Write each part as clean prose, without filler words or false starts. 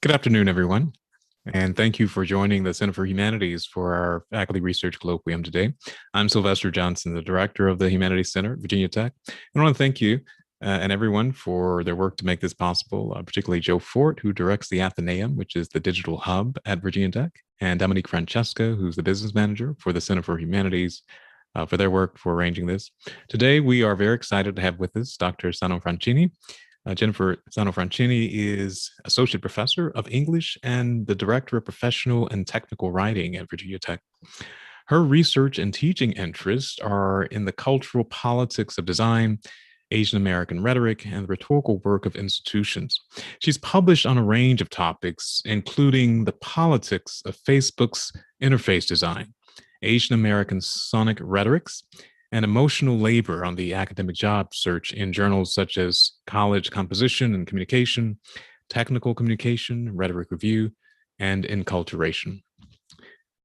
Good afternoon, everyone, and thank you for joining the Center for Humanities for our Faculty Research Colloquium today. I'm Sylvester Johnson, the Director of the Humanities Center at Virginia Tech. And I want to thank you and everyone for their work to make this possible, particularly Joe Fort, who directs the Athenaeum, which is the digital hub at Virginia Tech, and Dominique Francesca, who's the business manager for the Center for Humanities, for their work for arranging this. Today, we are very excited to have with us Dr. Sano-Franchini. Jennifer Sano-Franchini is Associate Professor of English and the Director of Professional and Technical Writing at Virginia Tech. Her research and teaching interests are in the cultural politics of design, Asian American rhetoric, and the rhetorical work of institutions. She's published on a range of topics, including the politics of Facebook's interface design, Asian American sonic rhetorics, and emotional labor on the academic job search in journals such as College Composition and Communication, Technical Communication, Rhetoric Review, and Enculturation.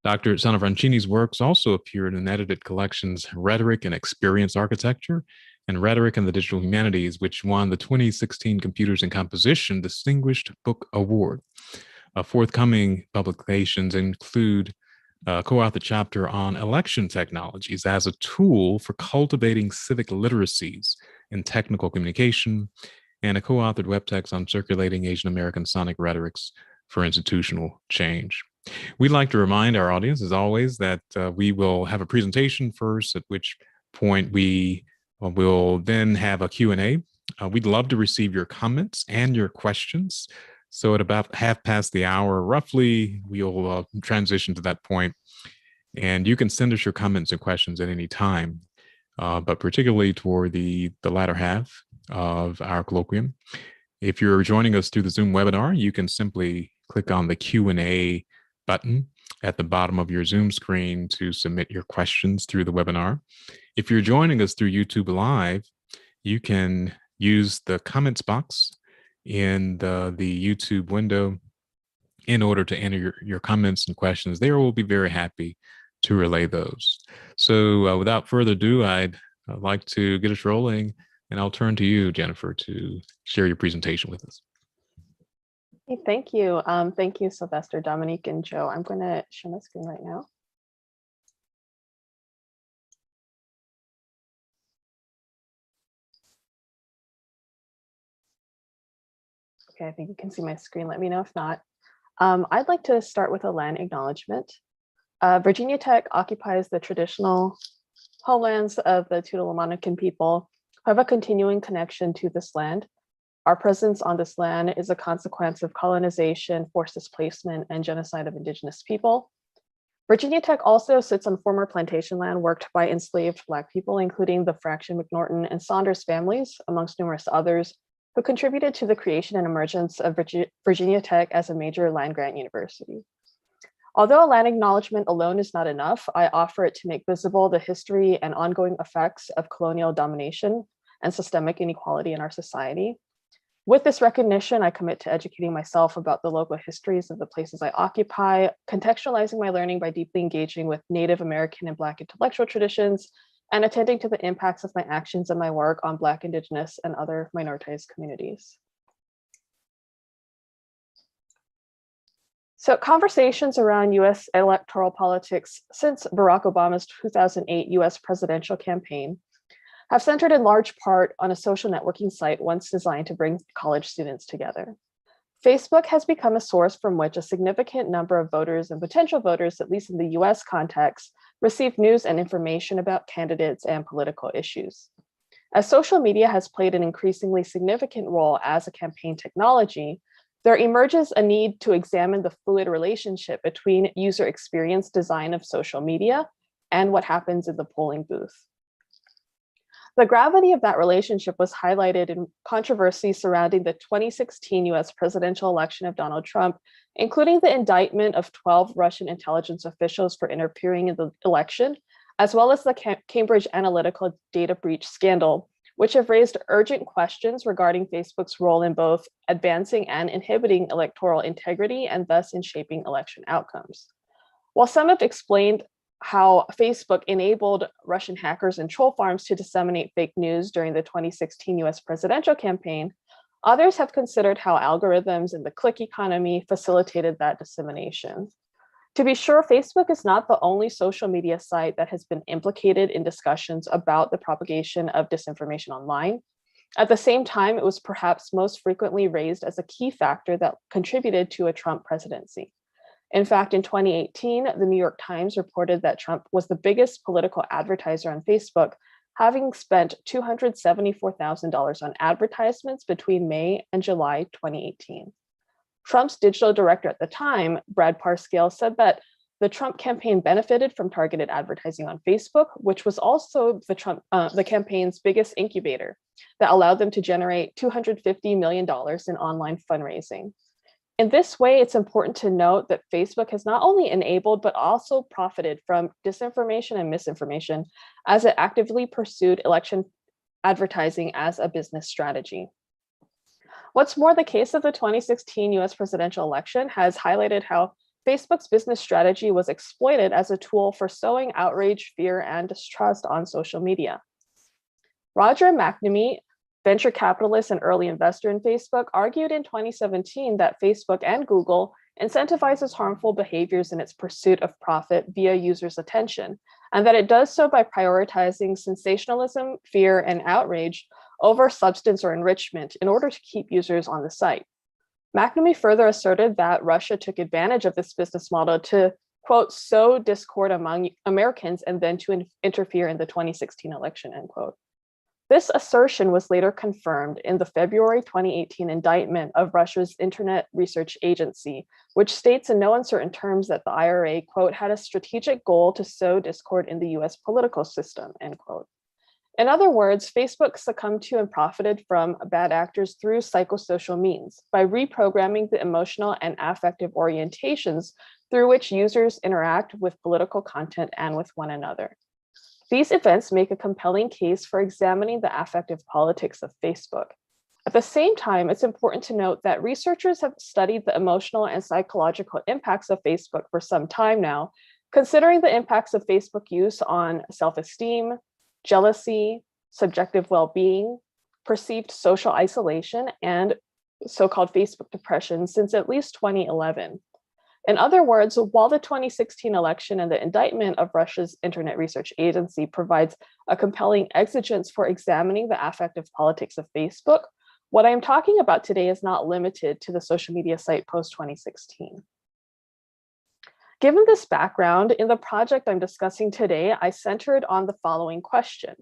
Dr. Sano-Franchini's works also appeared in edited collections Rhetoric and Experience Architecture and Rhetoric and the Digital Humanities, which won the 2016 Computers in Composition Distinguished Book Award. Forthcoming publications include a co-authored chapter on election technologies as a tool for cultivating civic literacies in technical communication, and a co-authored web text on circulating Asian American sonic rhetorics for institutional change. We'd like to remind our audience, as always, that we will have a presentation first, at which point we will then have a Q&A. We'd love to receive your comments and your questions. So at about 1:30, roughly, we'll transition to that point. And you can send us your comments and questions at any time, but particularly toward the latter half of our colloquium. If you're joining us through the Zoom webinar, you can simply click on the Q&A button at the bottom of your Zoom screen to submit your questions through the webinar. If you're joining us through YouTube Live, you can use the comments box in the YouTube window in order to enter your comments and questions there. We'll be very happy to relay those. So without further ado, I'd like to get us rolling, and I'll turn to you, Jennifer, to share your presentation with us. Hey, thank you. Thank you, Sylvester, Dominique, and Joe. I'm going to share my screen right now. Okay, I think you can see my screen. Let me know if not. I'd like to start with a land acknowledgement. Virginia Tech occupies the traditional homelands of the Tutelo-Monacan people who have a continuing connection to this land. Our presence on this land is a consequence of colonization, forced displacement, and genocide of Indigenous people. Virginia Tech also sits on former plantation land worked by enslaved Black people, including the Fraction, McNorton, and Saunders families, amongst numerous others, who contributed to the creation and emergence of Virginia Tech as a major land-grant university. Although a land acknowledgement alone is not enough, I offer it to make visible the history and ongoing effects of colonial domination and systemic inequality in our society. With this recognition, I commit to educating myself about the local histories of the places I occupy, contextualizing my learning by deeply engaging with Native American and Black intellectual traditions, and attending to the impacts of my actions and my work on Black, Indigenous, and other minoritized communities. So conversations around US electoral politics since Barack Obama's 2008 US presidential campaign have centered in large part on a social networking site once designed to bring college students together. Facebook has become a source from which a significant number of voters and potential voters, at least in the US context, receive news and information about candidates and political issues. As social media has played an increasingly significant role as a campaign technology, there emerges a need to examine the fluid relationship between user experience design of social media and what happens in the polling booth. The gravity of that relationship was highlighted in controversy surrounding the 2016 US presidential election of Donald Trump, including the indictment of 12 Russian intelligence officials for interfering in the election, as well as the Cambridge Analytica data breach scandal, which have raised urgent questions regarding Facebook's role in both advancing and inhibiting electoral integrity and thus in shaping election outcomes. While some have explained how Facebook enabled Russian hackers and troll farms to disseminate fake news during the 2016 US presidential campaign, Others have considered how algorithms and the click economy facilitated that dissemination. To be sure, Facebook is not the only social media site that has been implicated in discussions about the propagation of disinformation online. At the same time, it was perhaps most frequently raised as a key factor that contributed to a Trump presidency. In fact, in 2018, the New York Times reported that Trump was the biggest political advertiser on Facebook, having spent $274,000 on advertisements between May and July 2018. Trump's digital director at the time, Brad Parscale, said that the Trump campaign benefited from targeted advertising on Facebook, which was also the campaign's biggest incubator that allowed them to generate $250 million in online fundraising. In this way, it's important to note that Facebook has not only enabled, but also profited from disinformation and misinformation as it actively pursued election advertising as a business strategy. What's more, the case of the 2016 US presidential election has highlighted how Facebook's business strategy was exploited as a tool for sowing outrage, fear, and distrust on social media. Roger McNamee, venture capitalist and early investor in Facebook, argued in 2017 that Facebook and Google incentivizes harmful behaviors in its pursuit of profit via users' attention, and that it does so by prioritizing sensationalism, fear, and outrage over substance or enrichment in order to keep users on the site. McNamee further asserted that Russia took advantage of this business model to, quote, sow discord among Americans and then to interfere in the 2016 election, end quote. This assertion was later confirmed in the February 2018 indictment of Russia's Internet Research Agency, which states in no uncertain terms that the IRA, quote, had a strategic goal to sow discord in the US political system, end quote. In other words, Facebook succumbed to and profited from bad actors through psychosocial means by reprogramming the emotional and affective orientations through which users interact with political content and with one another. These events make a compelling case for examining the affective politics of Facebook. At the same time, it's important to note that researchers have studied the emotional and psychological impacts of Facebook for some time now, considering the impacts of Facebook use on self-esteem, jealousy, subjective well-being, perceived social isolation, and so-called Facebook depression since at least 2011. In other words, while the 2016 election and the indictment of Russia's Internet Research Agency provides a compelling exigence for examining the affective politics of Facebook, what I am talking about today is not limited to the social media site post-2016. Given this background, in the project I'm discussing today, I centered on the following question.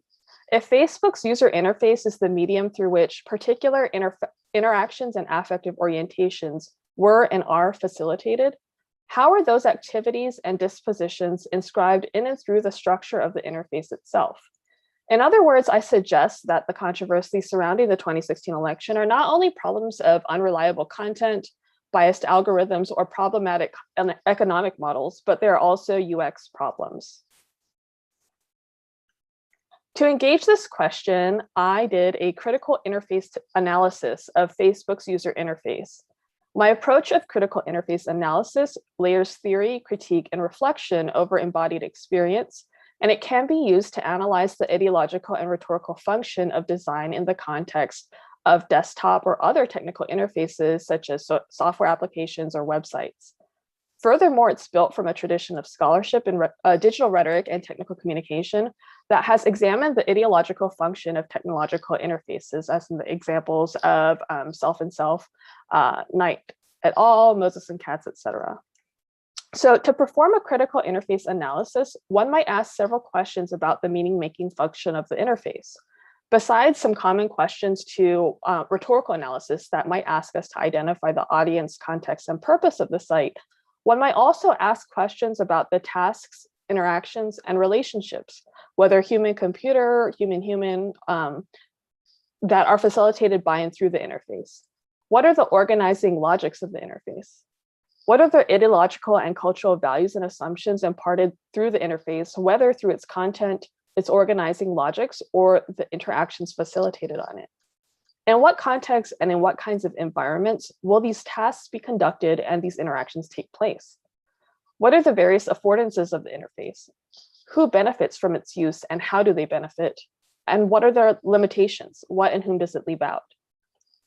If Facebook's user interface is the medium through which particular interactions and affective orientations were and are facilitated, how are those activities and dispositions inscribed in and through the structure of the interface itself? In other words, I suggest that the controversies surrounding the 2016 election are not only problems of unreliable content, biased algorithms, or problematic economic models, but they're also UX problems. To engage this question, I did a critical interface analysis of Facebook's user interface. My approach of critical interface analysis layers theory, critique, and reflection over embodied experience, and it can be used to analyze the ideological and rhetorical function of design in the context of desktop or other technical interfaces, such as software applications or websites. Furthermore, it's built from a tradition of scholarship in digital rhetoric and technical communication that has examined the ideological function of technological interfaces, as in the examples of Self and Self, Knight et al., Moses and Katz, etc. So to perform a critical interface analysis, one might ask several questions about the meaning-making function of the interface. Besides some common questions to rhetorical analysis that might ask us to identify the audience, context, and purpose of the site, one might also ask questions about the tasks, interactions, and relationships, whether human-computer, human-human, that are facilitated by and through the interface. What are the organizing logics of the interface? What are the ideological and cultural values and assumptions imparted through the interface, whether through its content, its organizing logics, or the interactions facilitated on it? In what context and in what kinds of environments will these tasks be conducted and these interactions take place? What are the various affordances of the interface? Who benefits from its use and how do they benefit? And what are their limitations? What and whom does it leave out?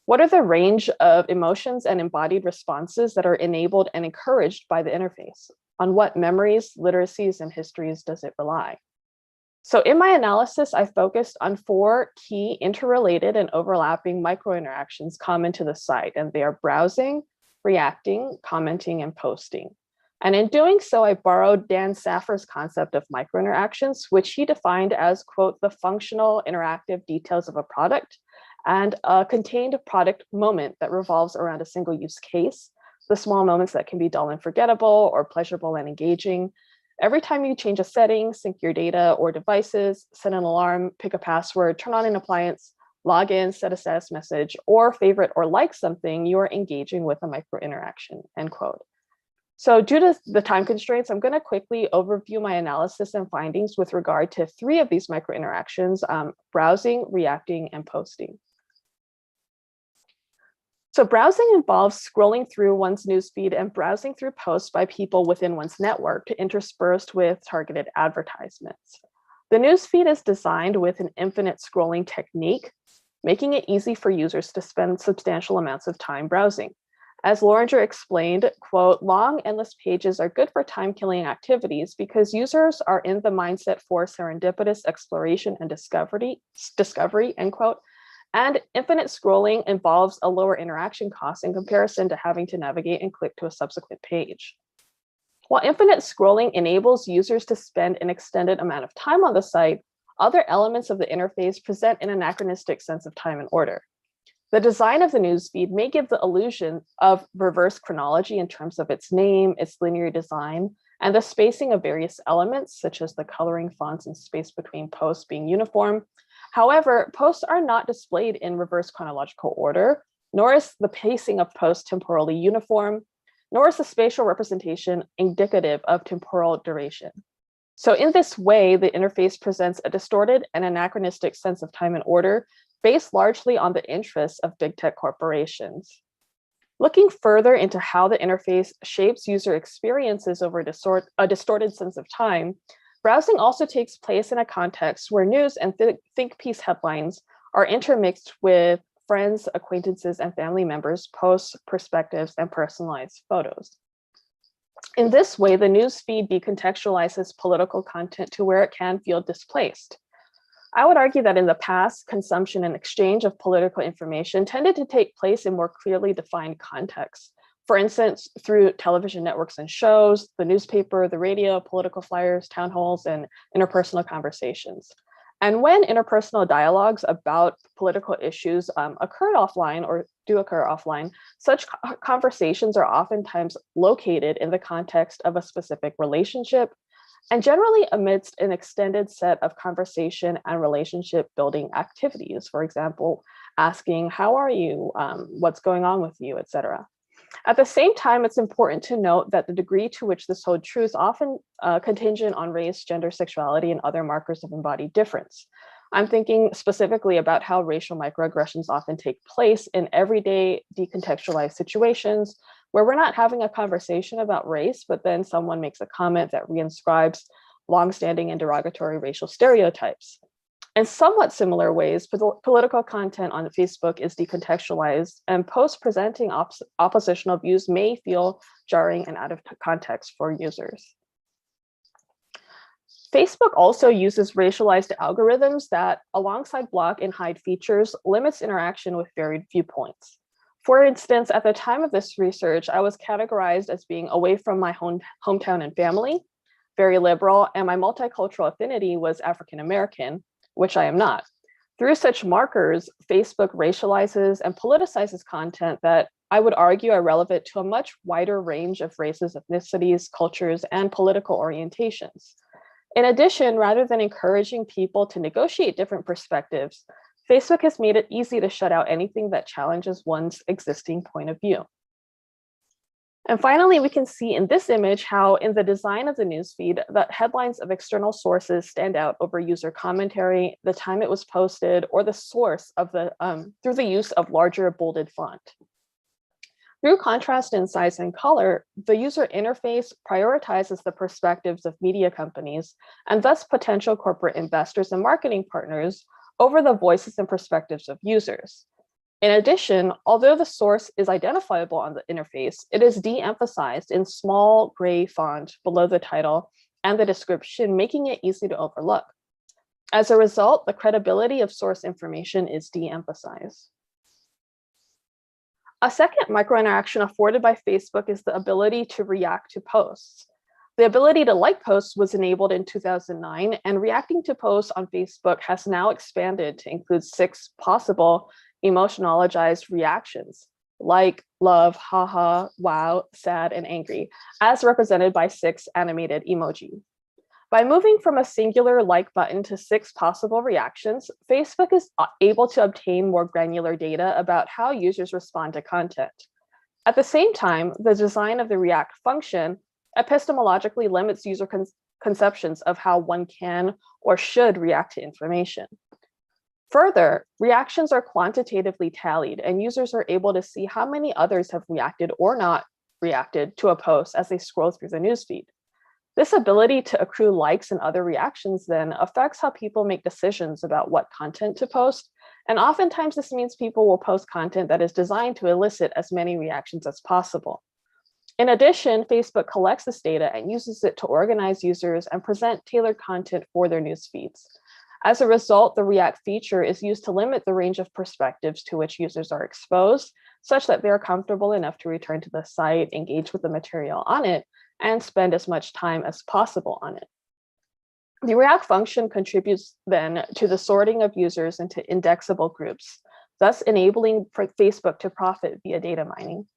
What are the range of emotions and embodied responses that are enabled and encouraged by the interface? On what memories, literacies, and histories does it rely? So in my analysis, I focused on 4 key interrelated and overlapping microinteractions common to the site, and they are browsing, reacting, commenting, and posting. And in doing so, I borrowed Dan Saffer's concept of microinteractions, which he defined as, quote, the functional interactive details of a product and a contained product moment that revolves around a single use case, the small moments that can be dull and forgettable or pleasurable and engaging. Every time you change a setting, sync your data or devices, set an alarm, pick a password, turn on an appliance, log in, set a status message, or favorite or like something, you are engaging with a micro interaction, end quote. So due to the time constraints, I'm going to quickly overview my analysis and findings with regard to 3 of these micro interactions, browsing, reacting, and posting. So browsing involves scrolling through one's newsfeed and browsing through posts by people within one's network interspersed with targeted advertisements. The newsfeed is designed with an infinite scrolling technique, making it easy for users to spend substantial amounts of time browsing. As Loringer explained, quote, long, endless pages are good for time-killing activities because users are in the mindset for serendipitous exploration and discovery, end quote. And infinite scrolling involves a lower interaction cost in comparison to having to navigate and click to a subsequent page. While infinite scrolling enables users to spend an extended amount of time on the site, other elements of the interface present an anachronistic sense of time and order. The design of the newsfeed may give the illusion of reverse chronology in terms of its name, its linear design, and the spacing of various elements, such as the coloring, fonts, and space between posts being uniform. However, posts are not displayed in reverse chronological order, nor is the pacing of posts temporally uniform, nor is the spatial representation indicative of temporal duration. So in this way, the interface presents a distorted and anachronistic sense of time and order based largely on the interests of big tech corporations. Looking further into how the interface shapes user experiences over a distorted sense of time, browsing also takes place in a context where news and think piece headlines are intermixed with friends, acquaintances, and family members' posts, perspectives, and personalized photos. In this way, the news feed decontextualizes political content to where it can feel displaced. I would argue that in the past, consumption and exchange of political information tended to take place in more clearly defined contexts. For instance, through television networks and shows, the newspaper, the radio, political flyers, town halls, and interpersonal conversations. And when interpersonal dialogues about political issues occurred offline or do occur offline, such conversations are oftentimes located in the context of a specific relationship, and generally amidst an extended set of conversation and relationship building activities. For example, asking, how are you? What's going on with you, etc. At the same time, it's important to note that the degree to which this holds true is often contingent on race, gender, sexuality, and other markers of embodied difference. I'm thinking specifically about how racial microaggressions often take place in everyday decontextualized situations where we're not having a conversation about race, but then someone makes a comment that reinscribes longstanding and derogatory racial stereotypes. In somewhat similar ways, political content on Facebook is decontextualized, and posts presenting oppositional views may feel jarring and out of context for users. Facebook also uses racialized algorithms that, alongside block and hide features, limits interaction with varied viewpoints. For instance, at the time of this research, I was categorized as being away from my hometown and family, very liberal, and my multicultural affinity was African American, which I am not. Through such markers, Facebook racializes and politicizes content that I would argue are relevant to a much wider range of races, ethnicities, cultures, and political orientations. In addition, rather than encouraging people to negotiate different perspectives, Facebook has made it easy to shut out anything that challenges one's existing point of view. And finally, we can see in this image how in the design of the newsfeed, the headlines of external sources stand out over user commentary, the time it was posted, or the source of the through the use of larger bolded font. Through contrast in size and color, the user interface prioritizes the perspectives of media companies and thus potential corporate investors and marketing partners over the voices and perspectives of users. In addition, although the source is identifiable on the interface, it is de-emphasized in small gray font below the title and the description, making it easy to overlook. As a result, the credibility of source information is de-emphasized. A second microinteraction afforded by Facebook is the ability to react to posts. The ability to like posts was enabled in 2009, and reacting to posts on Facebook has now expanded to include 6 possible emotionologized reactions: like, love, haha, wow, sad, and angry, as represented by 6 animated emoji. By moving from a singular like button to 6 possible reactions, Facebook is able to obtain more granular data about how users respond to content. At the same time, the design of the React function epistemologically limits user conceptions of how one can or should react to information. Further, reactions are quantitatively tallied, and users are able to see how many others have reacted or not reacted to a post as they scroll through the newsfeed. This ability to accrue likes and other reactions then affects how people make decisions about what content to post, and oftentimes this means people will post content that is designed to elicit as many reactions as possible. In addition, Facebook collects this data and uses it to organize users and present tailored content for their news feeds. As a result, the React feature is used to limit the range of perspectives to which users are exposed, such that they are comfortable enough to return to the site, engage with the material on it, and spend as much time as possible on it. The React function contributes then to the sorting of users into indexable groups, thus enabling Facebook to profit via data mining.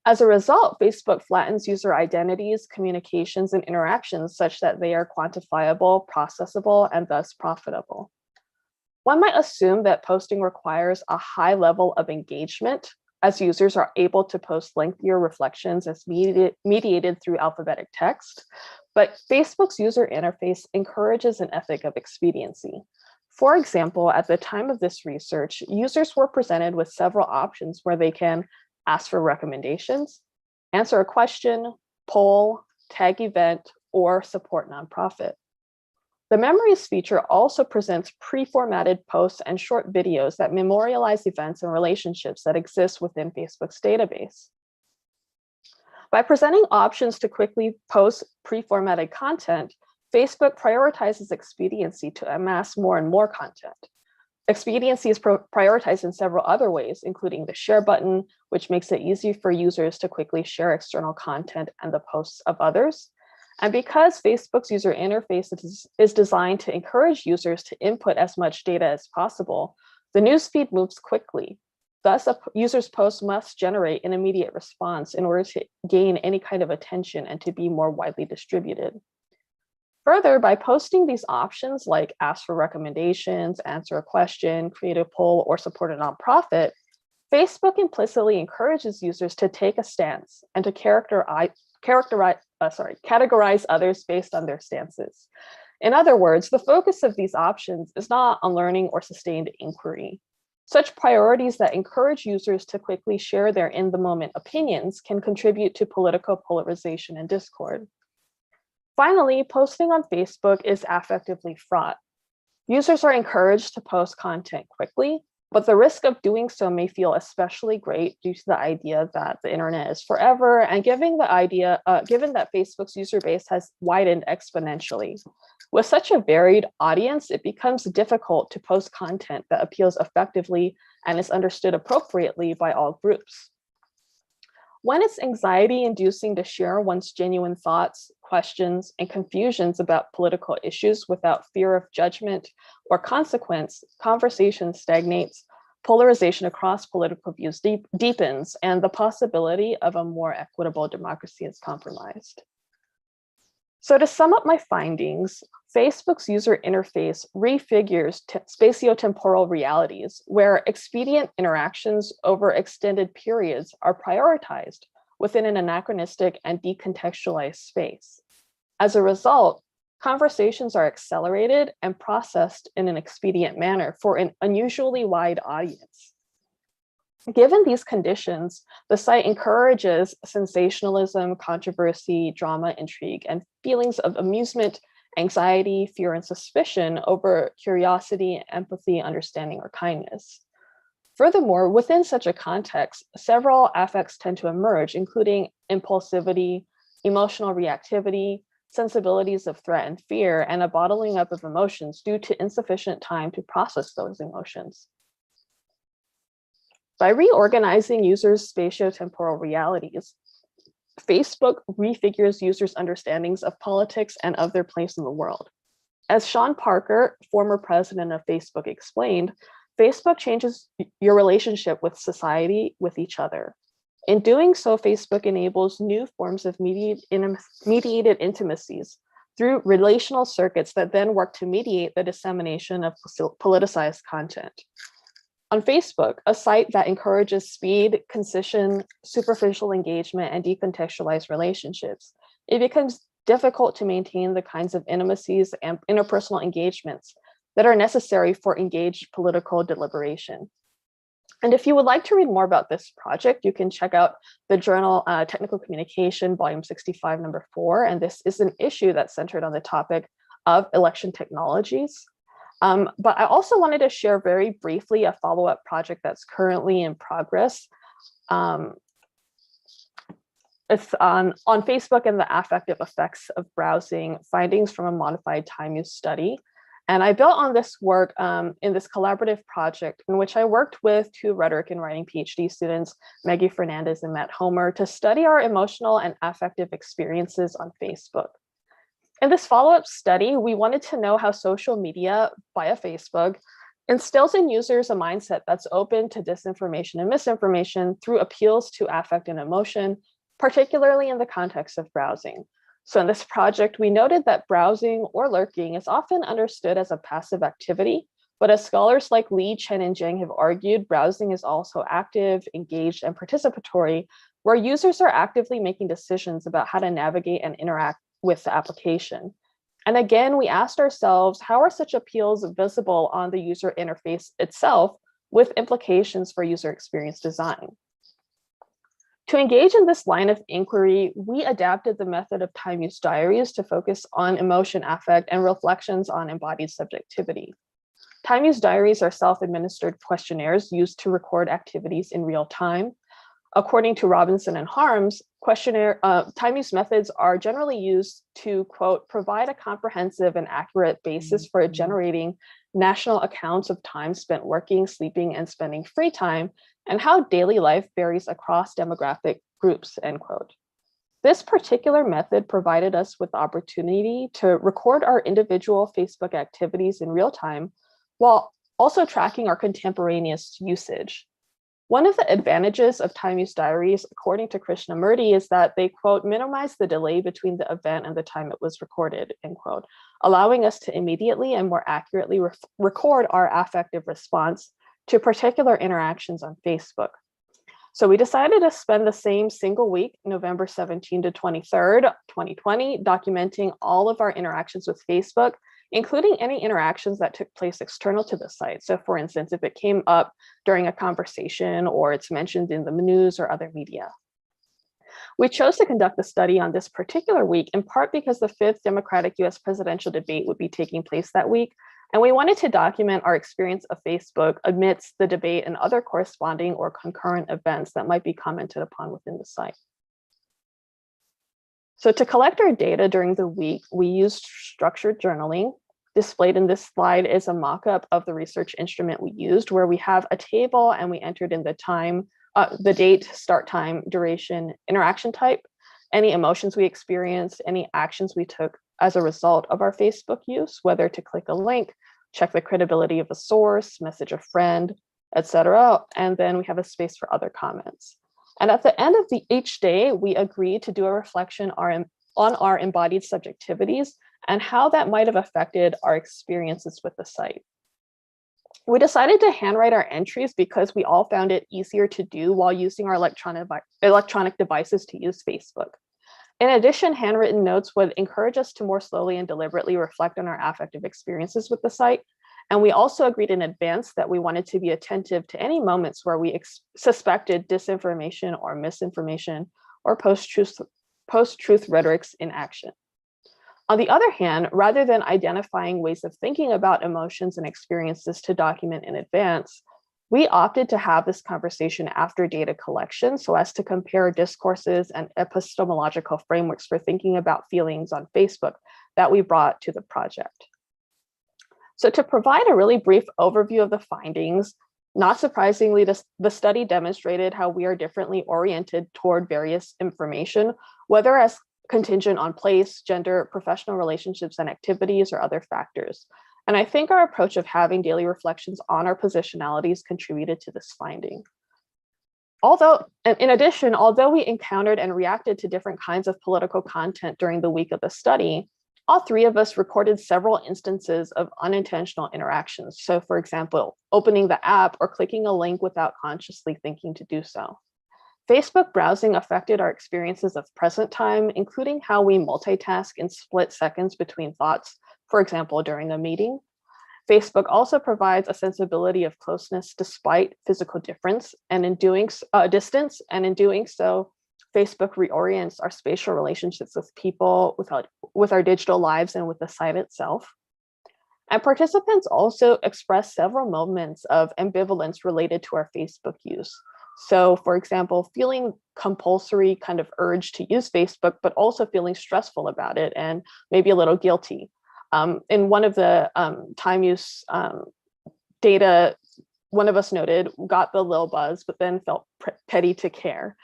As a result, Facebook flattens user identities, communications, and interactions such that they are quantifiable, processable, and thus profitable. One might assume that posting requires a high level of engagement, as users are able to post lengthier reflections as mediated through alphabetic text, but Facebook's user interface encourages an ethic of expediency. For example, at the time of this research, users were presented with several options where they can ask for recommendations, answer a question, poll, tag event, or support nonprofit. The Memories feature also presents pre-formatted posts and short videos that memorialize events and relationships that exist within Facebook's database. By presenting options to quickly post pre-formatted content, Facebook prioritizes expediency to amass more and more content. Expediency is prioritized in several other ways, including the share button, which makes it easy for users to quickly share external content and the posts of others. And because Facebook's user interface is designed to encourage users to input as much data as possible, the newsfeed moves quickly. Thus, a user's post must generate an immediate response in order to gain any kind of attention and to be more widely distributed. Further, by posting these options like ask for recommendations, answer a question, create a poll, or support a nonprofit, Facebook implicitly encourages users to take a stance and to categorize others based on their stances. In other words, the focus of these options is not on learning or sustained inquiry. Such priorities that encourage users to quickly share their in-the-moment opinions can contribute to political polarization and discord. Finally, posting on Facebook is affectively fraught. Users are encouraged to post content quickly, but the risk of doing so may feel especially great due to the idea that the internet is forever, and given that Facebook's user base has widened exponentially. With such a varied audience, it becomes difficult to post content that appeals effectively and is understood appropriately by all groups. When it's anxiety-inducing to share one's genuine thoughts, questions, and confusions about political issues without fear of judgment or consequence, conversation stagnates, polarization across political views deepens, and the possibility of a more equitable democracy is compromised. So to sum up my findings, Facebook's user interface refigures spatiotemporal realities where expedient interactions over extended periods are prioritized within an anachronistic and decontextualized space. As a result, conversations are accelerated and processed in an expedient manner for an unusually wide audience. Given these conditions, the site encourages sensationalism, controversy, drama, intrigue, and feelings of amusement, anxiety, fear, and suspicion over curiosity, empathy, understanding, or kindness. Furthermore, within such a context, several affects tend to emerge, including impulsivity, emotional reactivity, sensibilities of threat and fear, and a bottling up of emotions due to insufficient time to process those emotions. By reorganizing users' spatiotemporal realities, Facebook refigures users' understandings of politics and of their place in the world. As Sean Parker, former president of Facebook, explained, Facebook changes your relationship with society, with each other. In doing so, Facebook enables new forms of mediated intimacies through relational circuits that then work to mediate the dissemination of politicized content. On Facebook, a site that encourages speed, concision, superficial engagement, and decontextualized relationships, it becomes difficult to maintain the kinds of intimacies and interpersonal engagements that are necessary for engaged political deliberation. And if you would like to read more about this project, you can check out the journal Technical Communication, volume 65, number 4. And this is an issue that's centered on the topic of election technologies. But I also wanted to share very briefly a follow-up project that's currently in progress. It's on Facebook and the affective effects of browsing, findings from a modified time use study. And I built on this work in this collaborative project in which I worked with 2 rhetoric and writing PhD students, Maggie Fernandez and Matt Homer, to study our emotional and affective experiences on Facebook. In this follow-up study, we wanted to know how social media via Facebook instills in users a mindset that's open to disinformation and misinformation through appeals to affect and emotion, particularly in the context of browsing. So in this project, we noted that browsing or lurking is often understood as a passive activity, but as scholars like Lee, Chen, and Zhang have argued, browsing is also active, engaged, and participatory, where users are actively making decisions about how to navigate and interact with the application. And again, we asked ourselves, how are such appeals visible on the user interface itself with implications for user experience design? To engage in this line of inquiry, we adapted the method of time use diaries to focus on emotion, affect, and reflections on embodied subjectivity. Time use diaries are self-administered questionnaires used to record activities in real time. According to Robinson and Harms, time use methods are generally used to, quote, provide a comprehensive and accurate basis for generating national accounts of time spent working, sleeping, and spending free time, and how daily life varies across demographic groups, end quote. This particular method provided us with the opportunity to record our individual Facebook activities in real time, while also tracking our contemporaneous usage. One of the advantages of time use diaries, according to Krishnamurti, is that they, quote, minimize the delay between the event and the time it was recorded, end quote, allowing us to immediately and more accurately record our affective response to particular interactions on Facebook. So we decided to spend the same single week, November 17 to 23rd, 2020, documenting all of our interactions with Facebook, including any interactions that took place external to the site. So for instance, if it came up during a conversation or it's mentioned in the news or other media. We chose to conduct the study on this particular week, in part because the 5th Democratic US presidential debate would be taking place that week. And we wanted to document our experience of Facebook amidst the debate and other corresponding or concurrent events that might be commented upon within the site. So to collect our data during the week, we used structured journaling. Displayed in this slide is a mock-up of the research instrument we used, where we have a table and we entered in the time, the date, start time, duration, interaction type, any emotions we experienced, any actions we took as a result of our Facebook use, whether to click a link, check the credibility of a source, message a friend, etc. And then we have a space for other comments. And at the end of each day, we agreed to do a reflection on our embodied subjectivities and how that might have affected our experiences with the site. We decided to handwrite our entries because we all found it easier to do while using our electronic devices to use Facebook. In addition, handwritten notes would encourage us to more slowly and deliberately reflect on our affective experiences with the site. And we also agreed in advance that we wanted to be attentive to any moments where we suspected disinformation or misinformation or post-truth rhetorics in action. On the other hand, rather than identifying ways of thinking about emotions and experiences to document in advance, We opted to have this conversation after data collection so as to compare discourses and epistemological frameworks for thinking about feelings on Facebook that we brought to the project. So to provide a really brief overview of the findings, not surprisingly, the study demonstrated how we are differently oriented toward various information, whether as contingent on place, gender, professional relationships and activities, or other factors. And I think our approach of having daily reflections on our positionalities contributed to this finding. In addition, although we encountered and reacted to different kinds of political content during the week of the study, all three of us recorded several instances of unintentional interactions. So for example, opening the app or clicking a link without consciously thinking to do so. Facebook browsing affected our experiences of present time, including how we multitask in split seconds between thoughts, for example, during a meeting. Facebook also provides a sensibility of closeness despite physical distance, and in doing so, Facebook reorients our spatial relationships with people, with our digital lives, and with the site itself. And participants also expressed several moments of ambivalence related to our Facebook use. So for example, feeling compulsory kind of urge to use Facebook, but also feeling stressful about it and maybe a little guilty. In one of the time use data, one of us noted, got the lil buzz, but then felt petty to care.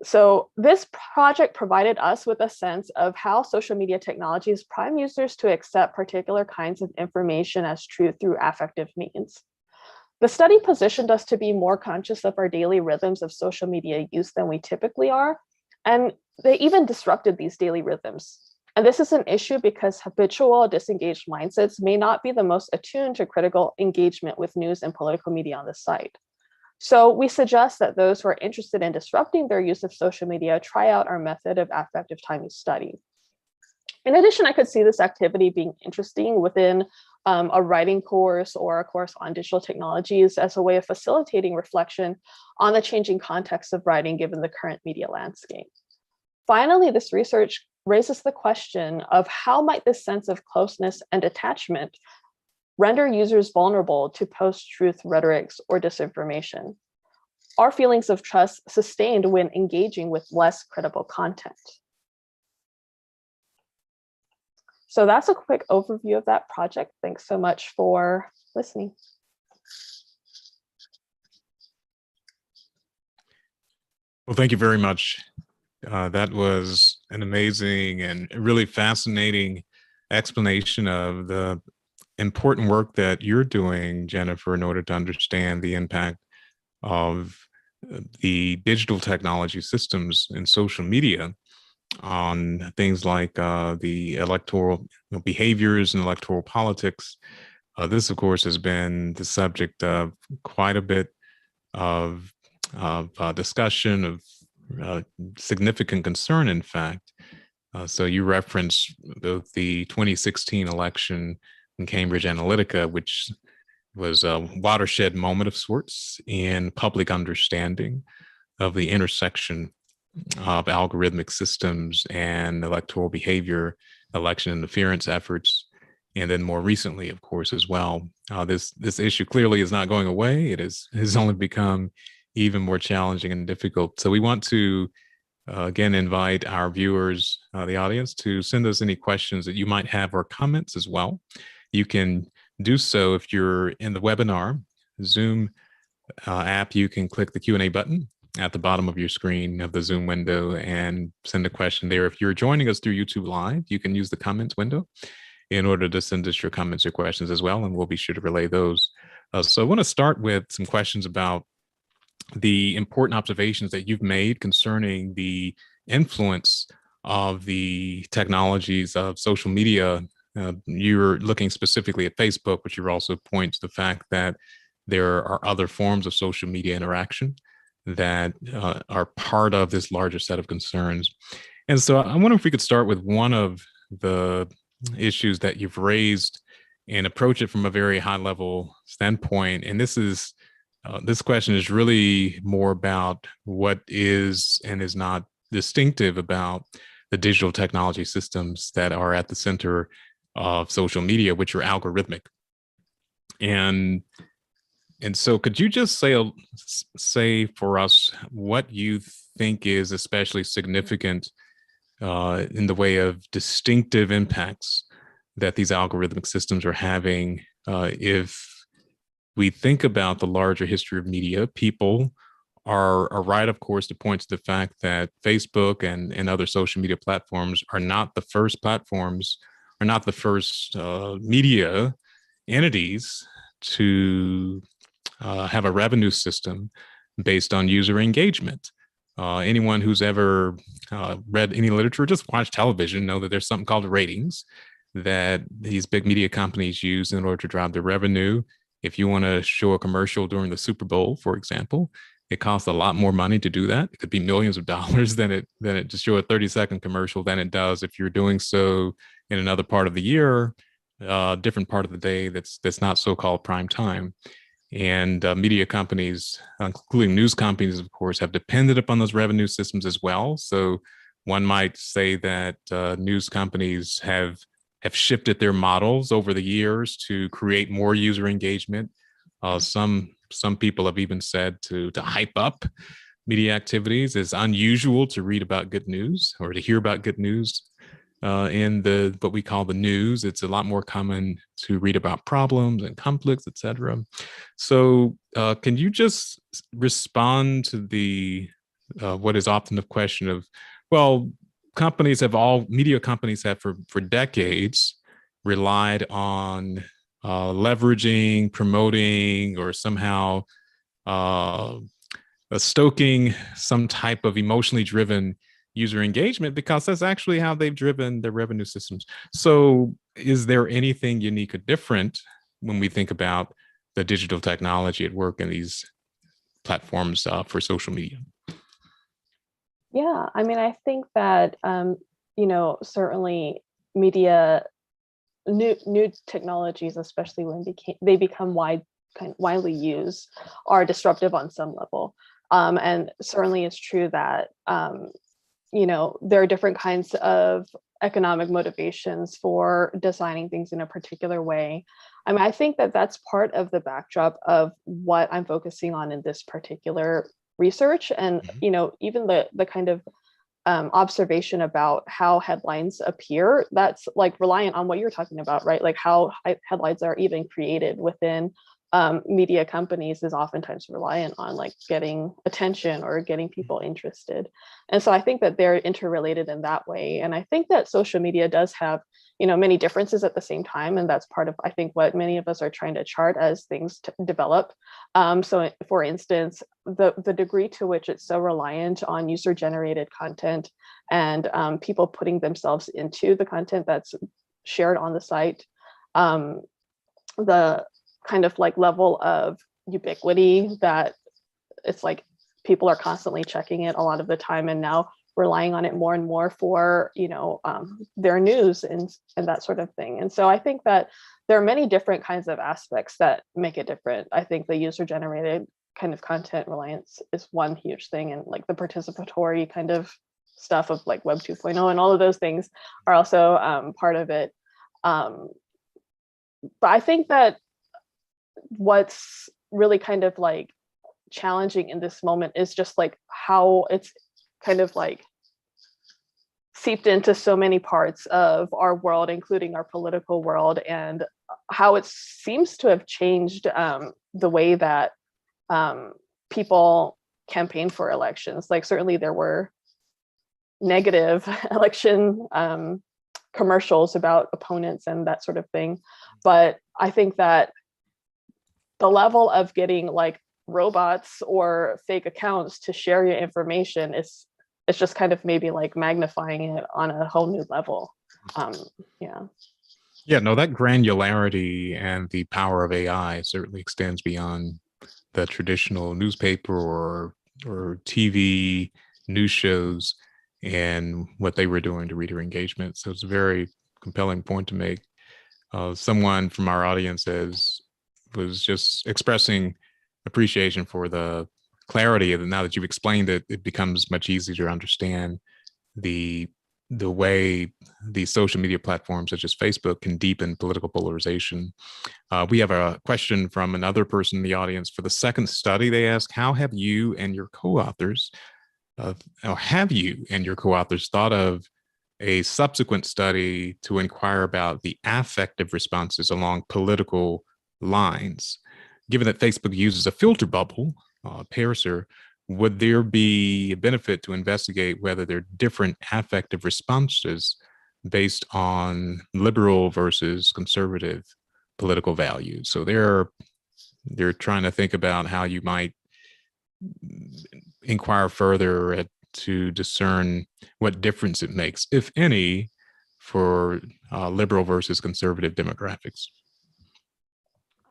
So this project provided us with a sense of how social media technologies prime users to accept particular kinds of information as true through affective means. The study positioned us to be more conscious of our daily rhythms of social media use than we typically are, and they even disrupted these daily rhythms. And this is an issue because habitual disengaged mindsets may not be the most attuned to critical engagement with news and political media on the site. So we suggest that those who are interested in disrupting their use of social media try out our method of affective time use study. In addition, I could see this activity being interesting within a writing course or a course on digital technologies as a way of facilitating reflection on the changing context of writing given the current media landscape. Finally, this research raises the question of how might this sense of closeness and attachment render users vulnerable to post-truth rhetorics or disinformation? Are feelings of trust sustained when engaging with less credible content? So that's a quick overview of that project. Thanks so much for listening. Well, thank you very much. That was an amazing and really fascinating explanation of the important work that you're doing, Jennifer, in order to understand the impact of the digital technology systems and social media on things like the electoral behaviors and electoral politics. This, of course, has been the subject of quite a bit of discussion, of significant concern, in fact. So you referenced the 2016 election in Cambridge Analytica, which was a watershed moment of sorts in public understanding of the intersection of algorithmic systems and electoral behavior, election interference efforts, and then more recently, of course, as well. This issue clearly is not going away. It has only become even more challenging and difficult. So we want to again invite our viewers, the audience, to send us any questions that you might have or comments as well. You can do so if you're in the webinar Zoom app. You can click the Q&A button at the bottom of your screen of the Zoom window and send a question there. If you're joining us through YouTube Live, you can use the comments window in order to send us your comments or questions as well, and we'll be sure to relay those. So I want to start with some questions about the important observations that you've made concerning the influence of the technologies of social media. You're looking specifically at Facebook, but you're also pointing to the fact that there are other forms of social media interaction that are part of this larger set of concerns. And so I wonder if we could start with one of the issues that you've raised and approach it from a very high level standpoint. And this question is really more about what is and is not distinctive about the digital technology systems that are at the center of social media, which are algorithmic. And And so could you just say for us what you think is especially significant in the way of distinctive impacts that these algorithmic systems are having? If we think about the larger history of media, people are right, of course, to point to the fact that Facebook and other social media platforms are not the first platforms, are not the first media entities to have a revenue system based on user engagement. Anyone who's ever read any literature, just watched television, know that there's something called ratings that these big media companies use in order to drive their revenue. If you want to show a commercial during the Super Bowl, for example, it costs a lot more money to do that. It could be millions of dollars than it to show a 30-second commercial than it does if you're doing so in another part of the year, different part of the day that's not so-called prime time. And media companies, including news companies, of course, have depended upon those revenue systems as well. So one might say that news companies have shifted their models over the years to create more user engagement. Some people have even said to hype up media activities. It's unusual to read about good news or to hear about good news in the what we call the news. It's a lot more common to read about problems and conflicts, etc. So, can you just respond to the what is often the question of, well, media companies have for decades relied on leveraging, promoting, or somehow uh, stoking some type of emotionally driven user engagement, because that's actually how they've driven their revenue systems. So, is there anything unique or different when we think about the digital technology at work in these platforms for social media? Yeah, I mean, I think that certainly media, new technologies, especially when they become widely used, are disruptive on some level. And certainly it's true that there are different kinds of economic motivations for designing things in a particular way. I mean, I think that that's part of the backdrop of what I'm focusing on in this particular research. And, even the kind of observation about how headlines appear, that's like reliant on what you're talking about, right? Like how headlines are even created within media companies is oftentimes reliant on like getting attention or getting people interested. And so I think that they're interrelated in that way. And I think that social media does have, many differences at the same time. And that's part of, I think, what many of us are trying to chart as things develop. So for instance, the degree to which it's so reliant on user generated content and people putting themselves into the content that's shared on the site, the kind of like level of ubiquity that it's like people are constantly checking it a lot of the time and now relying on it more and more for their news and that sort of thing. And so I think that there are many different kinds of aspects that make it different. I think the user generated kind of content reliance is one huge thing, and like the participatory kind of stuff of like Web 2.0 and all of those things are also part of it. But I think that what's really kind of like challenging in this moment is just like how it's kind of like seeped into so many parts of our world, including our political world, and how it seems to have changed the way that people campaign for elections. Like certainly there were negative election commercials about opponents and that sort of thing, but I think that the level of getting like robots or fake accounts to share your information is, it's just kind of maybe like magnifying it on a whole new level. Yeah. Yeah, no, that granularity and the power of AI certainly extends beyond the traditional newspaper or TV news shows and what they were doing to reader engagement. So it's a very compelling point to make. Someone from our audience was just expressing appreciation for the clarity of it. Now that you've explained it, it becomes much easier to understand the the way these social media platforms such as Facebook can deepen political polarization. We have a question from another person in the audience. For the second study, they ask, how have you and your co-authors, thought of a subsequent study to inquire about the affective responses along political lines? Given that Facebook uses a filter bubble, parser, would there be a benefit to investigate whether there are different affective responses based on liberal versus conservative political values? So they're trying to think about how you might inquire further to discern what difference it makes, if any, for liberal versus conservative demographics.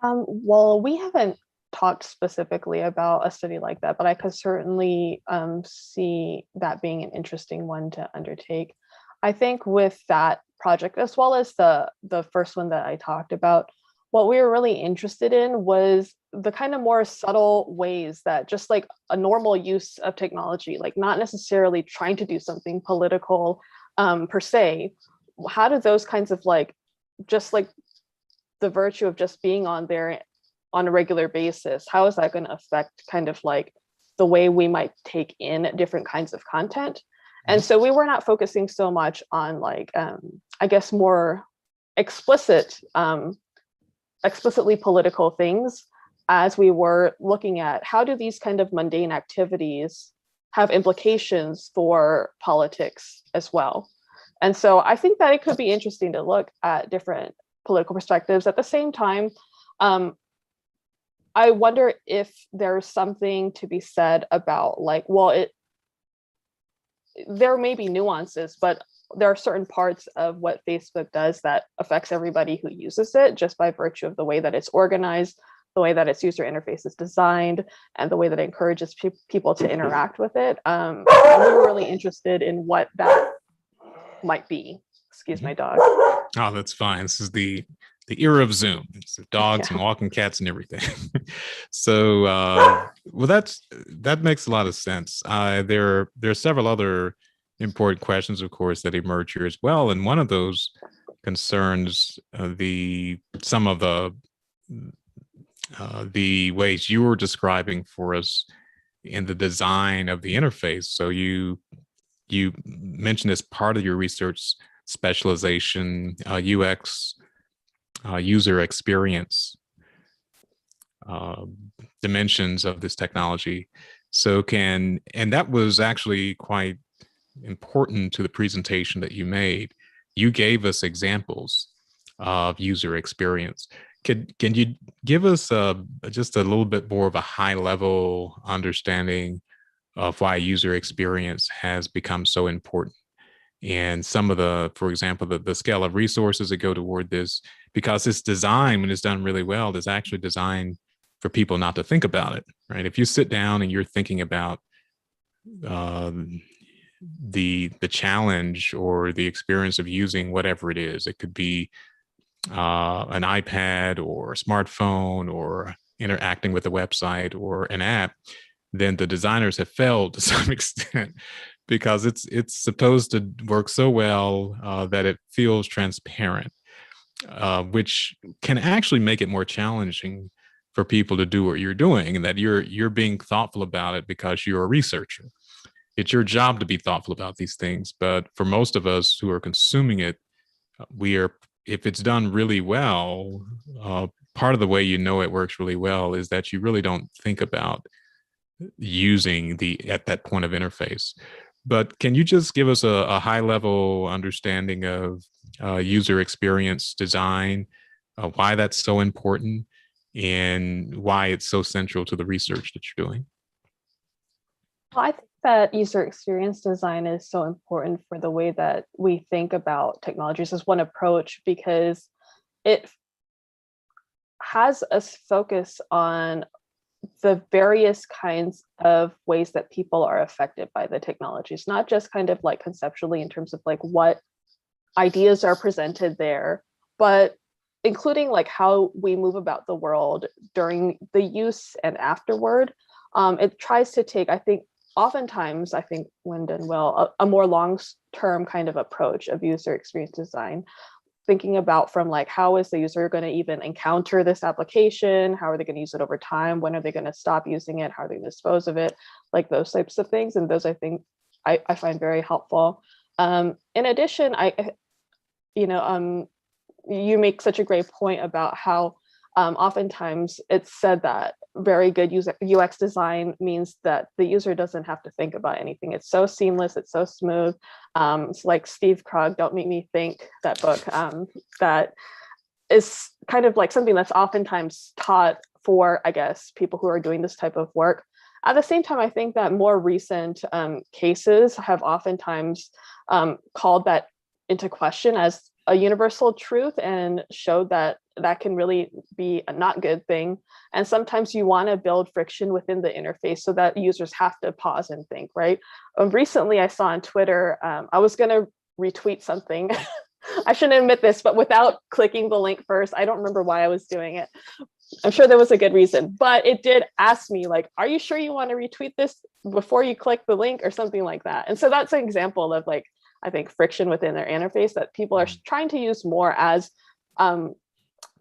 Well, we haven't talked specifically about a study like that, but I could certainly see that being an interesting one to undertake. I think with that project, as well as the first one that I talked about, what we were really interested in was the kind of more subtle ways that just like a normal use of technology, like not necessarily trying to do something political per se, how do those kinds of like, just like the virtue of just being on there on a regular basis, how is that going to affect kind of like the way we might take in different kinds of content? And so we were not focusing so much on like, I guess more explicitly political things, as we were looking at how do these kind of mundane activities have implications for politics as well. And so I think that it could be interesting to look at different political perspectives. At the same time, I wonder if there's something to be said about like, well, there may be nuances, but there are certain parts of what Facebook does that affects everybody who uses it just by virtue of the way that it's organized, the way that its user interface is designed, and the way that it encourages people to interact with it. And we were really interested in what that might be. Excuse my dog. Oh, that's fine. This is the era of Zoom. It's dogs and walking cats and everything. So, well, that makes a lot of sense. There are several other important questions, of course, that emerge here as well, and one of those concerns some of the ways you were describing for us in the design of the interface. So you mentioned as part of your research specialization, UX, user experience dimensions of this technology. And that was actually quite important to the presentation that you made. You gave us examples of user experience. Can you give us just a little bit more of a high level understanding of why user experience has become so important? And some of for example, the scale of resources that go toward this, because it's designed, when it's done really well, is actually designed for people not to think about it, right? If you sit down and you're thinking about the challenge or the experience of using whatever it is, it could be an iPad or a smartphone or interacting with a website or an app, then the designers have failed to some extent, because it's supposed to work so well that it feels transparent, which can actually make it more challenging for people to do what you're doing, and that you're being thoughtful about it because you're a researcher. It's your job to be thoughtful about these things, but for most of us who are consuming it, if it's done really well, part of the way you know it works really well is that you really don't think about using at that point of interface. But can you just give us a high level understanding of user experience design, why that's so important, and why it's so central to the research that you're doing? Well, I think that user experience design is so important for the way that we think about technologies as one approach, because it has us focus on the various kinds of ways that people are affected by the technologies, not just kind of like conceptually in terms of like what ideas are presented there, but including like how we move about the world during the use and afterward. It tries to take, I think, oftentimes, I think when done well, a more long-term kind of approach of user experience design, thinking about from like, how is the user going to even encounter this application? How are they going to use it over time? When are they going to stop using it? How are they going to dispose of it? Like those types of things. And those I think I find very helpful. In addition, you make such a great point about how oftentimes it's said that very good UX design means that the user doesn't have to think about anything. It's so seamless, it's so smooth. It's like Steve Krug, Don't Make Me Think, that book, that is kind of like something that's oftentimes taught for, I guess, people who are doing this type of work. At the same time, I think that more recent cases have oftentimes called that into question as a universal truth and showed that that can really be a not good thing. And sometimes you want to build friction within the interface so that users have to pause and think, right? Recently, I saw on Twitter, I was going to retweet something. I shouldn't admit this, but without clicking the link first, I don't remember why I was doing it. I'm sure there was a good reason, but it did ask me like, are you sure you want to retweet this before you click the link or something like that? And so that's an example of like, I think friction within their interface that people are trying to use more as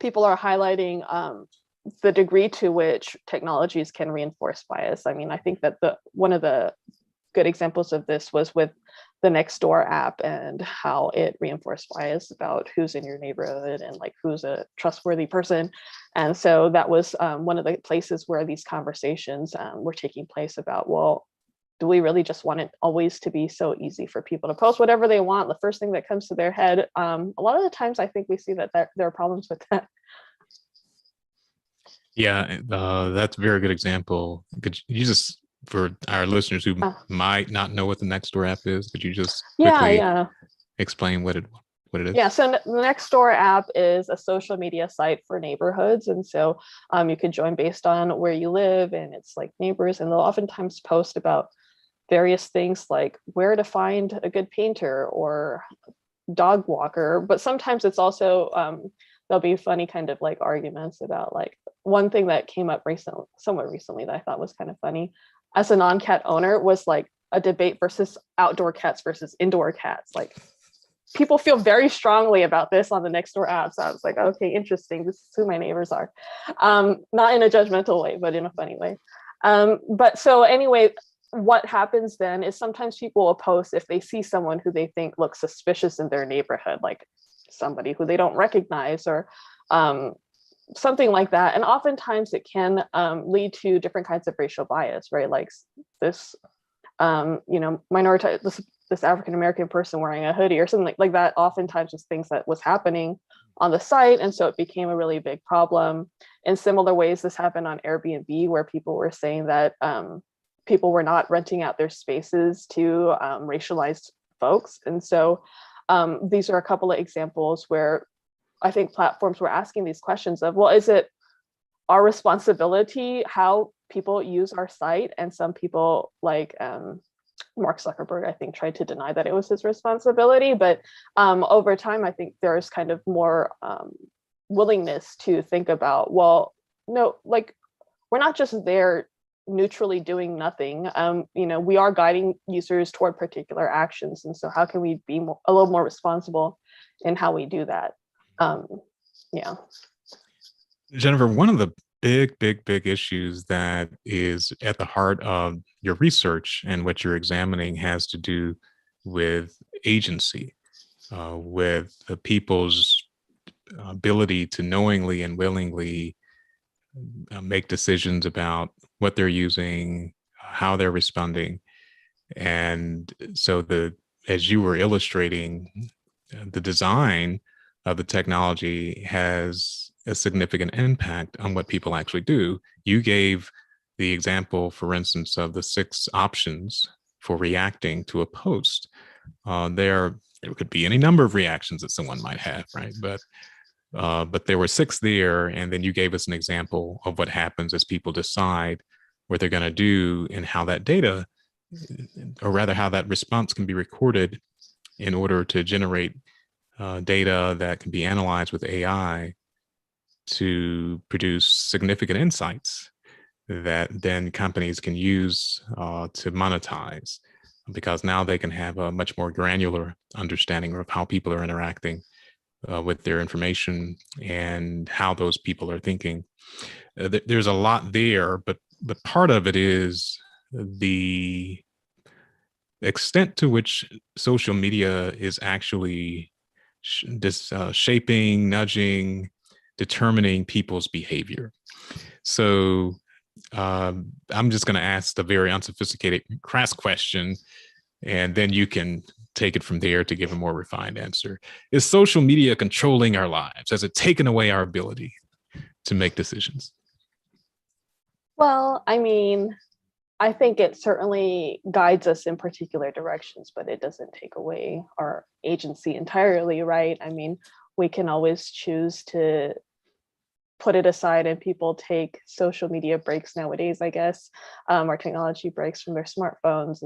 people are highlighting the degree to which technologies can reinforce bias. I mean, I think that one of the good examples of this was with the Nextdoor app and how it reinforced bias about who's in your neighborhood and like who's a trustworthy person. And so that was one of the places where these conversations were taking place about, well, do we really just want it always to be so easy for people to post whatever they want, the first thing that comes to their head? A lot of the times I think we see that there are problems with that. Yeah, that's a very good example. Could you just, for our listeners who might not know what the Nextdoor app is, could you just quickly explain what it is? Yeah, so the Nextdoor app is a social media site for neighborhoods. And so you can join based on where you live, and it's like neighbors, and they'll oftentimes post about various things like where to find a good painter or dog walker. But sometimes it's also, there'll be funny kind of like arguments about like one thing that came up somewhat recently that I thought was kind of funny as a non-cat owner was like a debate versus outdoor cats versus indoor cats. Like people feel very strongly about this on the Nextdoor app. So I was like, okay, interesting. This is who my neighbors are. Not in a judgmental way, but in a funny way. But so anyway, what happens then is sometimes people will post if they see someone who they think looks suspicious in their neighborhood, like somebody who they don't recognize or something like that. And oftentimes it can lead to different kinds of racial bias, right? Like this, minority, this African-American person wearing a hoodie or something like that, oftentimes just things that was happening on the site. And so it became a really big problem. In similar ways, this happened on Airbnb, where people were saying that people were not renting out their spaces to racialized folks. And so these are a couple of examples where I think platforms were asking these questions of, well, is it our responsibility how people use our site? And some people like Mark Zuckerberg, I think, tried to deny that it was his responsibility. But over time, I think there's kind of more willingness to think about, well, no, like we're not just there neutrally doing nothing. We are guiding users toward particular actions. And so how can we be a little more responsible in how we do that? Jennifer, one of the big issues that is at the heart of your research and what you're examining has to do with agency, with the people's ability to knowingly and willingly make decisions about what they're using, how they're responding. And so as you were illustrating, the design of the technology has a significant impact on what people actually do. You gave the example, for instance, of the 6 options for reacting to a post. There could be any number of reactions that someone might have, right? But there were 6 there, and then you gave us an example of what happens as people decide what they're going to do and how that data, or rather how that response can be recorded in order to generate data that can be analyzed with AI to produce significant insights. that then companies can use to monetize, because now they can have a much more granular understanding of how people are interacting with their information and how those people are thinking. There's a lot there, but part of it is the extent to which social media is actually shaping, nudging, determining people's behavior. So I'm just going to ask the very unsophisticated, crass question, and then you can take it from there to give a more refined answer. Is social media controlling our lives? Has it taken away our ability to make decisions? Well, I mean, I think it certainly guides us in particular directions, but it doesn't take away our agency entirely, right? I mean, we can always choose to put it aside, and people take social media breaks nowadays, I guess, or technology breaks from their smartphones.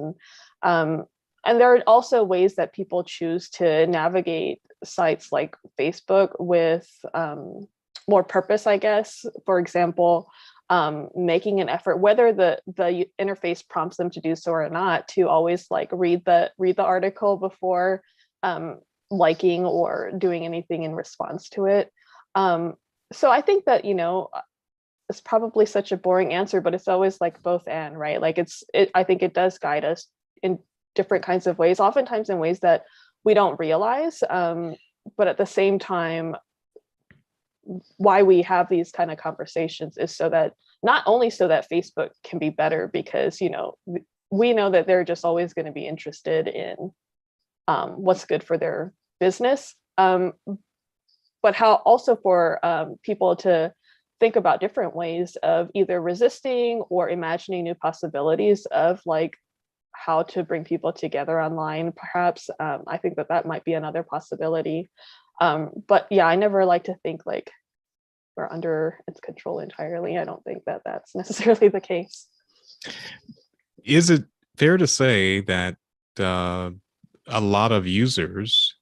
And there are also ways that people choose to navigate sites like Facebook with more purpose, I guess. For example, making an effort, whether the interface prompts them to do so or not, to always like read the article before liking or doing anything in response to it. So I think that, it's probably such a boring answer, but it's always like both and, right? Like I think it does guide us in different kinds of ways, oftentimes in ways that we don't realize. But at the same time, why we have these kind of conversations is so that, not only so that Facebook can be better, because, we know that they're just always going to be interested in what's good for their business. But how also for people to think about different ways of either resisting or imagining new possibilities of like how to bring people together online, perhaps. I think that might be another possibility. But yeah, I never like to think like we're under its control entirely. I don't think that that's necessarily the case. Is it fair to say that a lot of users,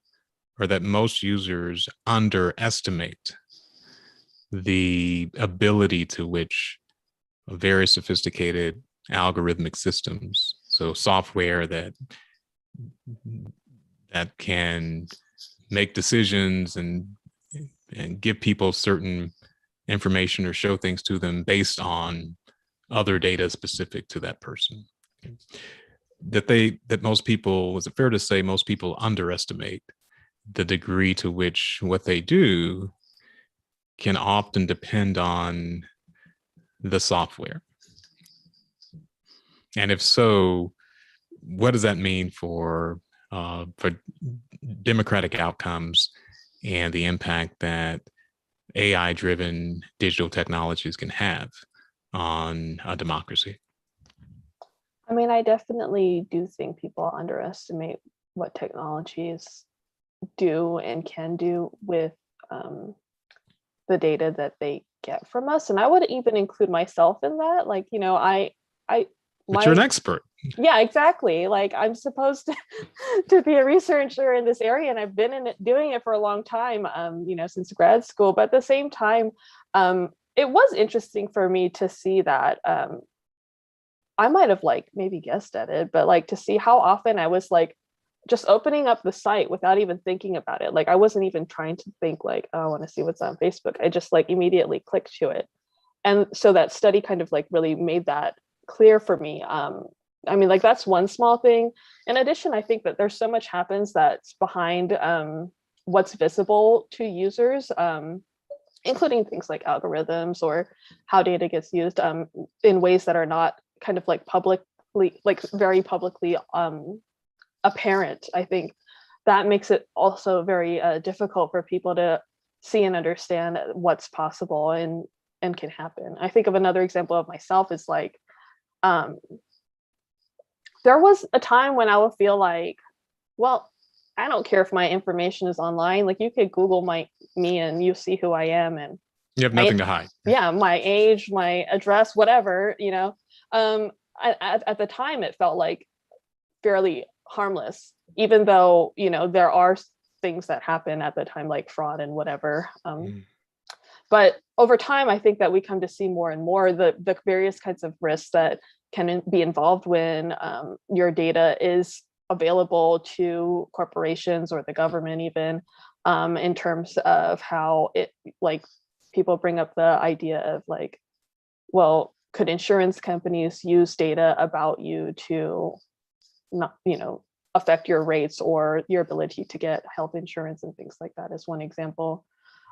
or that most users, underestimate the ability to which very sophisticated algorithmic systems, so software that can make decisions and give people certain information or show things to them based on other data specific to that person, that most people, is it fair to say most people underestimate the degree to which what they do can often depend on the software? And if so, what does that mean for democratic outcomes and the impact that AI-driven digital technologies can have on a democracy? I mean, I definitely do think people underestimate what technologies do and can do with the data that they get from us. And I would even include myself in that. Like, But you're an expert. Yeah, exactly. Like I'm supposed to be a researcher in this area, and I've been doing it for a long time, since grad school. But at the same time, it was interesting for me to see that I might have like maybe guessed at it, but like to see how often I was like just opening up the site without even thinking about it. Like I wasn't even trying to think like, oh, I want to see what's on Facebook. I just like immediately clicked to it. And so that study kind of like really made that clear for me. I mean, like that's one small thing. In addition, I think that there's so much happens that's behind what's visible to users, including things like algorithms or how data gets used in ways that are not kind of like publicly, like very publicly apparent. I think that makes it also very difficult for people to see and understand what's possible and can happen. I think of another example of myself is like, there was a time when I would feel like, well, I don't care if my information is online. Like you could Google me and you see who I am, and you have nothing to hide. Yeah, my age, my address, whatever, at the time it felt like fairly harmless, even though, there are things that happen at the time, like fraud and whatever. But over time, I think that we come to see more and more the various kinds of risks that can be involved when your data is available to corporations or the government even, in terms of how it, like, people bring up the idea of like, well, could insurance companies use data about you to not, affect your rates or your ability to get health insurance and things like that, is one example.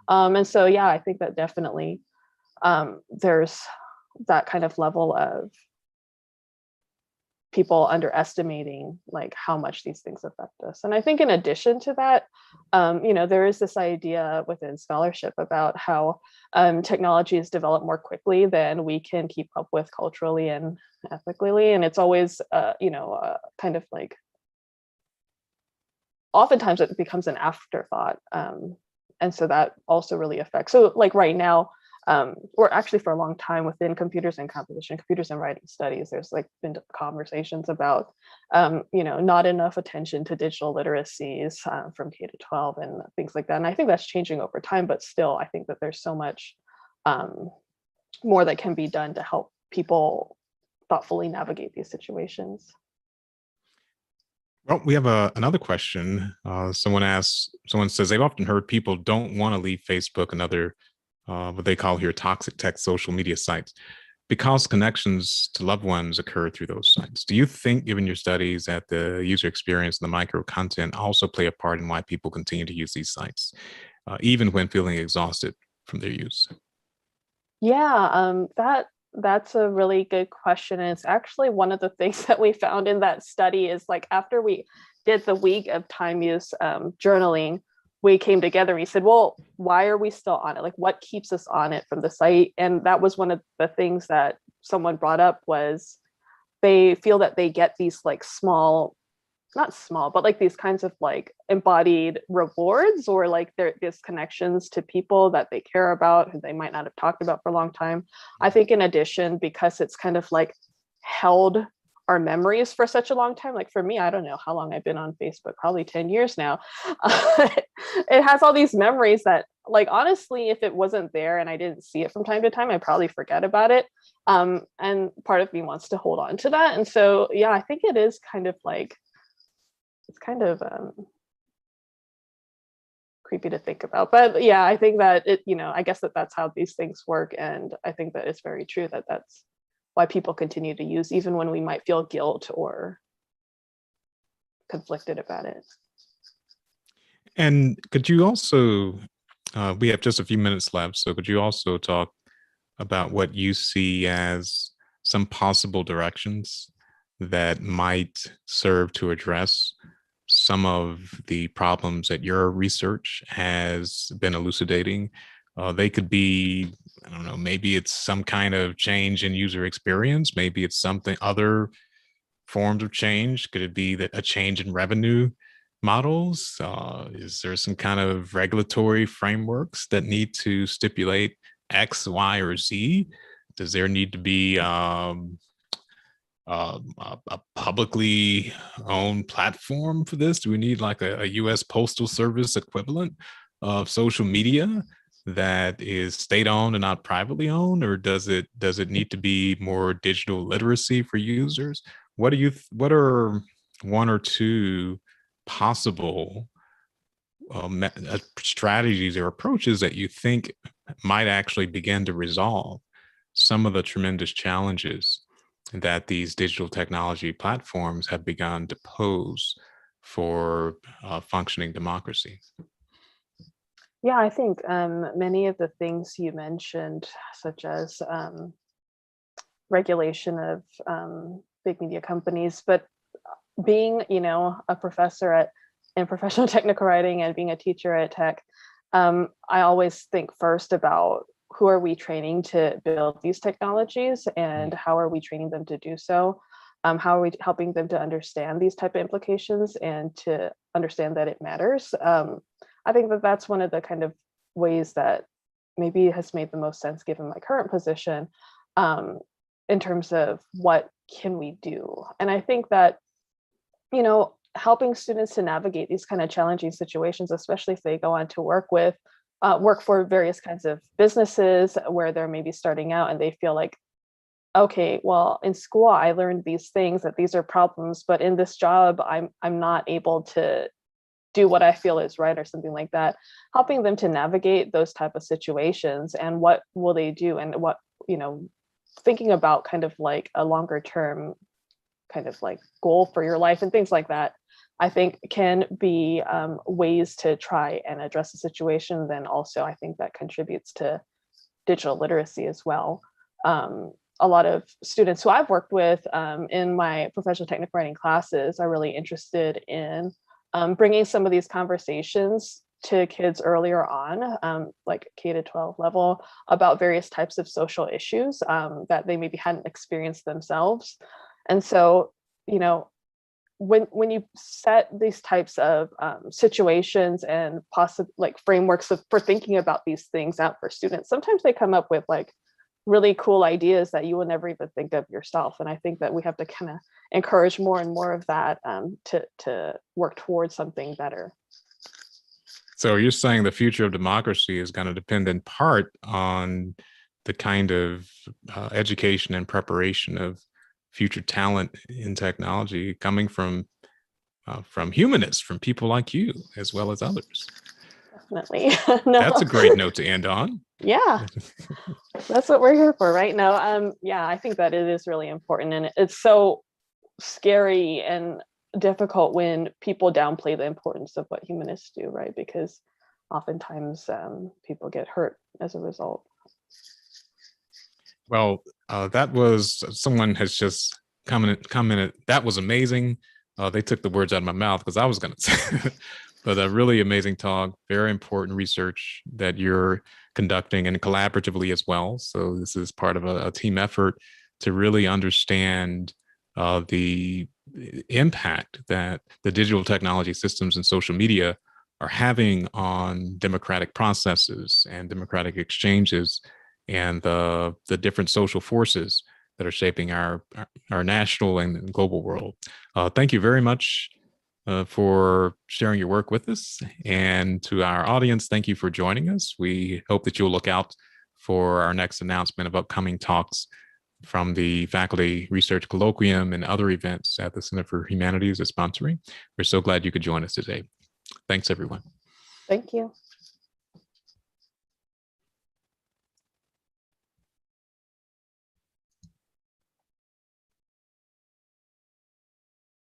And so, yeah, I think that definitely there's that kind of level of people underestimating like how much these things affect us. And I think in addition to that, there is this idea within scholarship about how technology is developed more quickly than we can keep up with culturally and ethically. And it's always, kind of like, oftentimes it becomes an afterthought. And so that also really affects. So like right now, or actually for a long time within computers and composition, computers and writing studies, there's like been conversations about, not enough attention to digital literacies from K to 12 and things like that. And I think that's changing over time, but still, I think that there's so much more that can be done to help people thoughtfully navigate these situations. Well, we have another question. Someone says they've often heard people don't want to leave Facebook and other what they call here toxic tech social media sites because connections to loved ones occur through those sites. Do you think, given your studies, that the user experience and the micro content also play a part in why people continue to use these sites, even when feeling exhausted from their use? Yeah, that's a really good question. And it's actually one of the things that we found in that study is like after we did the week of time use journaling, we came together and we said, well, why are we still on it? Like what keeps us on it from the site? And that was one of the things that someone brought up was they feel that they get these like small, not small, but like these kinds of like embodied rewards or like there's connections to people that they care about who they might not have talked about for a long time. I think in addition, because it's kind of like held our memories for such a long time. Like for me, I don't know how long I've been on Facebook, probably 10 years now. It has all these memories that like, honestly, if it wasn't there and I didn't see it from time to time, I'd probably forget about it. And part of me wants to hold on to that. And so, yeah, I think it is kind of like, it's kind of creepy to think about, but yeah, I think that it, I guess that's how these things work. And I think that it's very true that that's why people continue to use, even when we might feel guilt or conflicted about it. And could you also, we have just a few minutes left, so could you also talk about what you see as some possible directions that might serve to address some of the problems that your research has been elucidating? They could be, I don't know, maybe it's some kind of change in user experience. Maybe it's something other forms of change. Could it be that a change in revenue models? Is there some kind of regulatory frameworks that need to stipulate X, Y, or Z? Does there need to be a publicly owned platform for this? Do we need like a U.S. Postal Service equivalent of social media that is state-owned and not privately owned, or does it need to be more digital literacy for users? What are one or two possible strategies or approaches that you think might actually begin to resolve some of the tremendous challenges that these digital technology platforms have begun to pose for functioning democracy? Yeah, I think many of the things you mentioned, such as regulation of big media companies, but being, a professor in professional technical writing and being a teacher at Tech, I always think first about who are we training to build these technologies and how are we training them to do so? How are we helping them to understand these type of implications and to understand that it matters? I think that that's one of the kind of ways that maybe has made the most sense given my current position, in terms of what can we do? And I think that, helping students to navigate these kind of challenging situations, especially if they go on to work with work for various kinds of businesses where they're maybe starting out and they feel like, okay, well, in school I learned these things, that these are problems, but in this job I'm not able to do what I feel is right or something like that. Helping them to navigate those type of situations and what will they do, and what, thinking about kind of like a longer term kind of like goal for your life and things like that, I think can be ways to try and address the situation. Then also I think that contributes to digital literacy as well. A lot of students who I've worked with in my professional technical writing classes are really interested in bringing some of these conversations to kids earlier on, like K to 12 level, about various types of social issues that they maybe hadn't experienced themselves. And so, when you set these types of situations and possible like frameworks for thinking about these things out for students, sometimes they come up with like really cool ideas that you will never even think of yourself. And I think that we have to kind of encourage more and more of that to work towards something better. So you're saying the future of democracy is going to depend in part on the kind of education and preparation of future talent in technology coming from humanists, from people like you, as well as others. Definitely. No. That's a great note to end on. Yeah, that's what we're here for, right? No, yeah, I think that it is really important, and it's so scary and difficult when people downplay the importance of what humanists do, right? Because oftentimes people get hurt as a result. Well, that was, someone has just commented, that was amazing. They took the words out of my mouth because I was going to say, but a really amazing talk, very important research that you're conducting, and collaboratively as well. So this is part of a team effort to really understand the impact that the digital technology systems and social media are having on democratic processes and democratic exchanges, and the different social forces that are shaping our national and global world. Thank you very much for sharing your work with us. And to our audience, thank you for joining us. We hope that you'll look out for our next announcement of upcoming talks from the Faculty Research Colloquium and other events at the Center for Humanities is sponsoring. We're so glad you could join us today. Thanks, everyone. Thank you.